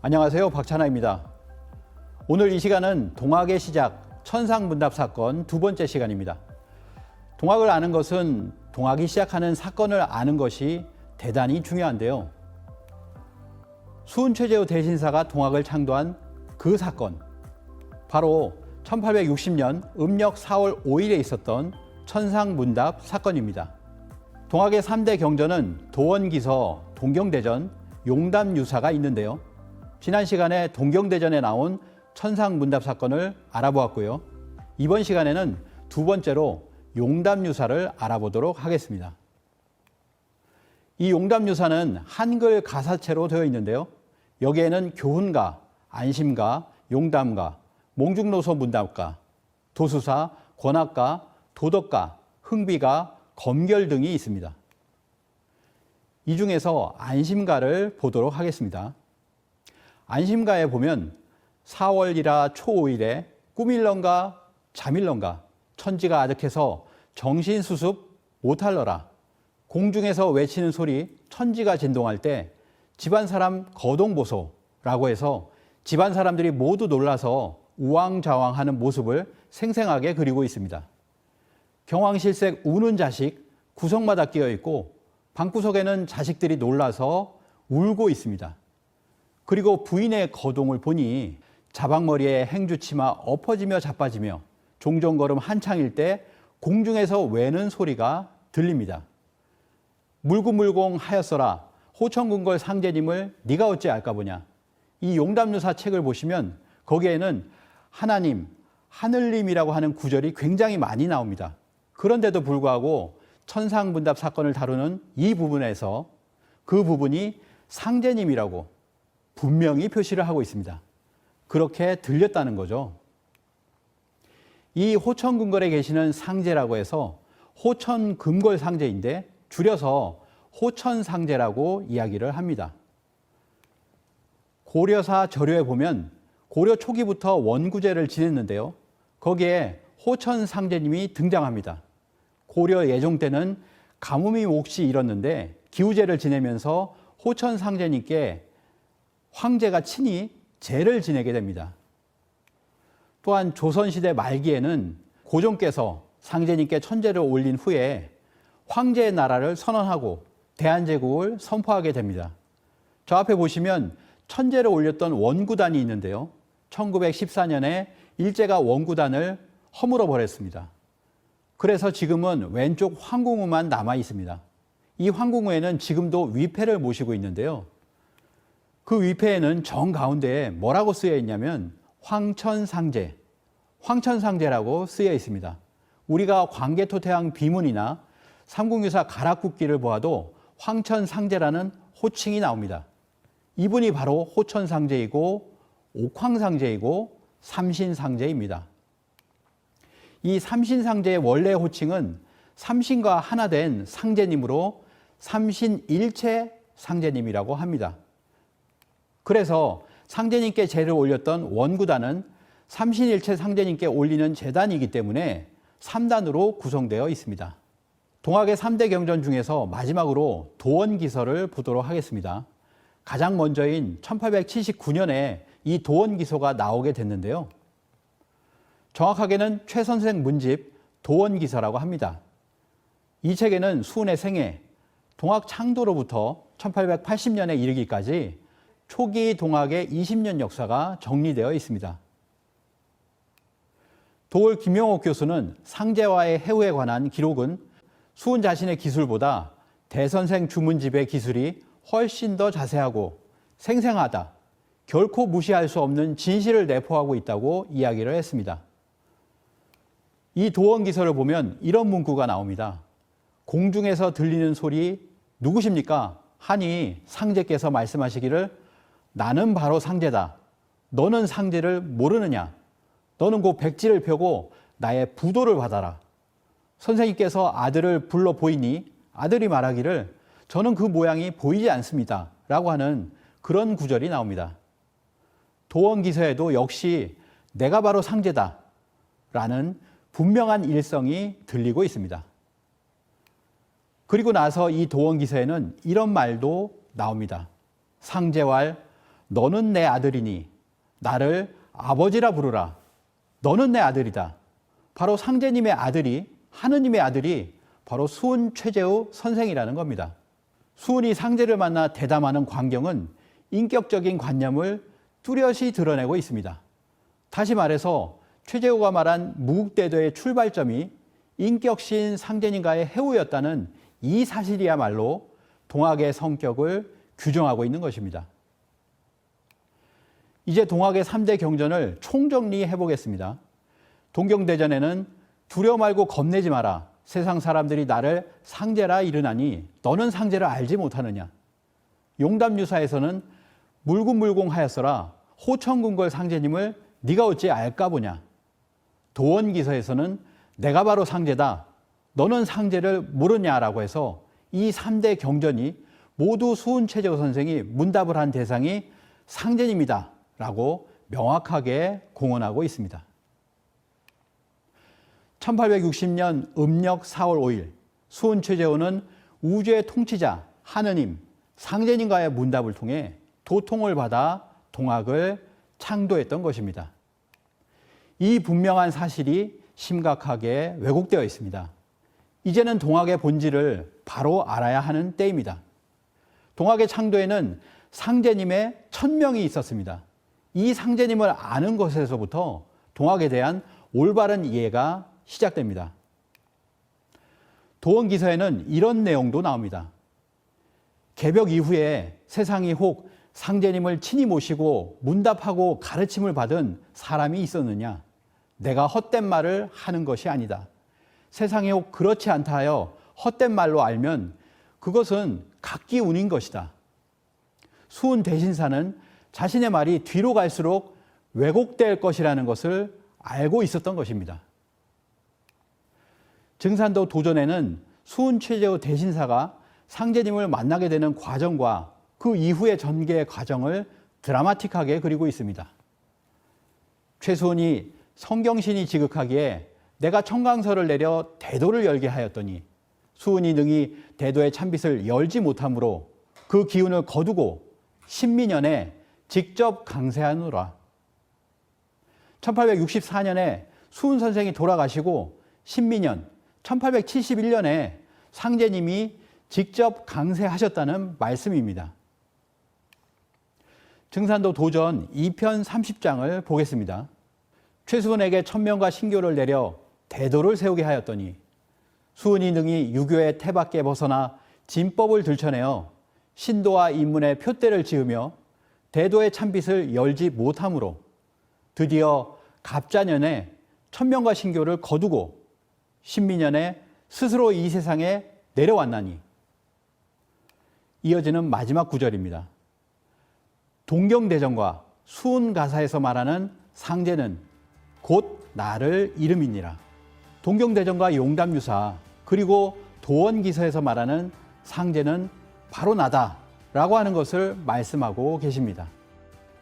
안녕하세요. 박찬하입니다. 오늘 이 시간은 동학의 시작, 천상문답 사건 두 번째 시간입니다. 동학을 아는 것은 동학이 시작하는 사건을 아는 것이 대단히 중요한데요. 수훈 최재우 대신사가 동학을 창도한 그 사건, 바로 1860년 음력 4월 5일에 있었던 천상문답 사건입니다. 동학의 3대 경전은 도원기서, 동경대전, 용담유사가 있는데요. 지난 시간에 동경대전에 나온 천상문답 사건을 알아보았고요. 이번 시간에는 두 번째로 용담유사를 알아보도록 하겠습니다. 이 용담유사는 한글 가사체로 되어 있는데요. 여기에는 교훈가, 안심가, 용담가, 몽중노소 문답가, 도수사, 권학가, 도덕가, 흥비가, 검결 등이 있습니다. 이 중에서 안심가를 보도록 하겠습니다. 안심가에 보면 4월이라 초5일에 꾸밀런가 잠일런가 천지가 아득해서 정신수습 못할러라. 공중에서 외치는 소리 천지가 진동할 때 집안 사람 거동보소라고 해서 집안 사람들이 모두 놀라서 우왕좌왕하는 모습을 생생하게 그리고 있습니다. 경황실색 우는 자식 구석마다 끼어 있고 방구석에는 자식들이 놀라서 울고 있습니다. 그리고 부인의 거동을 보니 자박머리에 행주치마 엎어지며 자빠지며 종종걸음 한창일 때 공중에서 외는 소리가 들립니다. 물구물공 하였어라 호천궁궐 상제님을 네가 어찌 알까 보냐. 이 용담유사 책을 보시면 거기에는 하나님, 하늘님이라고 하는 구절이 굉장히 많이 나옵니다. 그런데도 불구하고 천상문답 사건을 다루는 이 부분에서 그 부분이 상제님이라고 분명히 표시를 하고 있습니다. 그렇게 들렸다는 거죠. 이 호천궁궐에 계시는 상제라고 해서 호천금궐 상제인데 줄여서 호천상제라고 이야기를 합니다. 고려사 저료에 보면 고려 초기부터 원구제를 지냈는데요. 거기에 호천상제님이 등장합니다. 고려 예종 때는 가뭄이 몹시 일었는데 기우제를 지내면서 호천상제님께 황제가 친히 제를 지내게 됩니다. 또한 조선시대 말기에는 고종께서 상제님께 천제를 올린 후에 황제의 나라를 선언하고 대한제국을 선포하게 됩니다. 저 앞에 보시면 천제를 올렸던 원구단이 있는데요. 1914년에 일제가 원구단을 허물어 버렸습니다. 그래서 지금은 왼쪽 황궁우만 남아 있습니다. 이 황궁우에는 지금도 위패를 모시고 있는데요. 그 위패에는 정가운데에 뭐라고 쓰여 있냐면 황천상제, 황천상제라고 쓰여 있습니다. 우리가 광개토태왕 비문이나 삼국유사 가락국기를 보아도 황천상제라는 호칭이 나옵니다. 이분이 바로 호천상제이고 옥황상제이고 삼신상제입니다. 이 삼신상제의 원래 호칭은 삼신과 하나 된 상제님으로 삼신일체 상제님이라고 합니다. 그래서 상제님께 제를 올렸던 원구단은 삼신일체 상제님께 올리는 제단이기 때문에 3단으로 구성되어 있습니다. 동학의 3대 경전 중에서 마지막으로 도원기서를 보도록 하겠습니다. 가장 먼저인 1879년에 이 도원기서가 나오게 됐는데요. 정확하게는 최선생 문집 도원기서라고 합니다. 이 책에는 수훈의 생애, 동학 창도로부터 1880년에 이르기까지 초기 동학의 20년 역사가 정리되어 있습니다. 도올 김용옥 교수는 상제와의 해후에 관한 기록은 수훈 자신의 기술보다 대선생 주문집의 기술이 훨씬 더 자세하고 생생하다, 결코 무시할 수 없는 진실을 내포하고 있다고 이야기를 했습니다. 이 도원기서를 보면 이런 문구가 나옵니다. 공중에서 들리는 소리 누구십니까? 하니 상제께서 말씀하시기를 나는 바로 상제다. 너는 상제를 모르느냐? 너는 곧 백지를 펴고 나의 부도를 받아라. 선생님께서 아들을 불러 보이니 아들이 말하기를 저는 그 모양이 보이지 않습니다. 라고 하는 그런 구절이 나옵니다. 도원기서에도 역시 내가 바로 상제다. 라는 분명한 일성이 들리고 있습니다. 그리고 나서 이 도원기서에는 이런 말도 나옵니다. 상제왈 너는 내 아들이니 나를 아버지라 부르라. 너는 내 아들이다. 바로 상제님의 아들이, 하느님의 아들이 바로 수은 최재우 선생이라는 겁니다. 수은이 상제를 만나 대담하는 광경은 인격적인 관념을 뚜렷이 드러내고 있습니다. 다시 말해서 최재우가 말한 무국대도의 출발점이 인격신 상제님과의 해우였다는 이 사실이야말로 동학의 성격을 규정하고 있는 것입니다. 이제 동학의 3대 경전을 총정리해 보겠습니다. 동경대전에는 두려워 말고 겁내지 마라. 세상 사람들이 나를 상제라 이르나니 너는 상제를 알지 못하느냐. 용담유사에서는 물궁물궁하였어라. 호천궁궐 상제님을 네가 어찌 알까 보냐. 도원기서에서는 내가 바로 상제다. 너는 상제를 모르냐라고 해서 이 3대 경전이 모두 수은 최재우 선생이 문답을 한 대상이 상제님이다 라고 명확하게 공언하고 있습니다. 1860년 음력 4월 5일 수은 최재우는 우주의 통치자 하느님 상제님과의 문답을 통해 도통을 받아 동학을 창도했던 것입니다. 이 분명한 사실이 심각하게 왜곡되어 있습니다. 이제는 동학의 본질을 바로 알아야 하는 때입니다. 동학의 창도에는 상제님의 천명이 있었습니다. 이 상제님을 아는 것에서부터 동학에 대한 올바른 이해가 시작됩니다. 도원기서에는 이런 내용도 나옵니다. 개벽 이후에 세상이 혹 상제님을 친히 모시고 문답하고 가르침을 받은 사람이 있었느냐? 내가 헛된 말을 하는 것이 아니다. 세상에 혹 그렇지 않다 하여 헛된 말로 알면 그것은 각기운인 것이다. 수은 대신사는 자신의 말이 뒤로 갈수록 왜곡될 것이라는 것을 알고 있었던 것입니다. 증산도 도전에는 수은 최재우 대신사가 상제님을 만나게 되는 과정과 그 이후의 전개 과정을 드라마틱하게 그리고 있습니다. 최수은이 성경신이 지극하기에 내가 청강서를 내려 대도를 열게 하였더니 수은이 능히 대도의 찬빛을 열지 못하므로 그 기운을 거두고 신민년에 직접 강세하노라. 1864년에 수은 선생이 돌아가시고 신민년 1871년에 상제님이 직접 강세하셨다는 말씀입니다. 증산도 도전 2편 30장을 보겠습니다. 최수은에게 천명과 신교를 내려 대도를 세우게 하였더니 수은이 능히 유교의 태밖에 벗어나 진법을 들춰내어 신도와 인문의 표대를 지으며 대도의 찬빛을 열지 못하므로 드디어 갑자년에 천명과 신교를 거두고 신민년에 스스로 이 세상에 내려왔나니. 이어지는 마지막 구절입니다. 동경대전과 수은가사에서 말하는 상제는 곧 나를 이름이니라. 동경대전과 용담유사 그리고 도원기서에서 말하는 상제는 바로 나다라고 하는 것을 말씀하고 계십니다.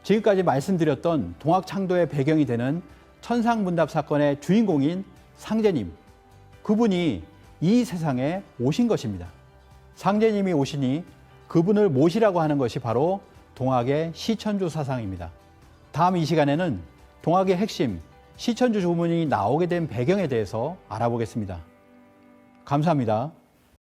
지금까지 말씀드렸던 동학창도의 배경이 되는 천상문답 사건의 주인공인 상제님, 그분이 이 세상에 오신 것입니다. 상제님이 오시니 그분을 모시라고 하는 것이 바로 동학의 시천주 사상입니다. 다음 이 시간에는 동학의 핵심 시천주 조문이 나오게 된 배경에 대해서 알아보겠습니다. 감사합니다.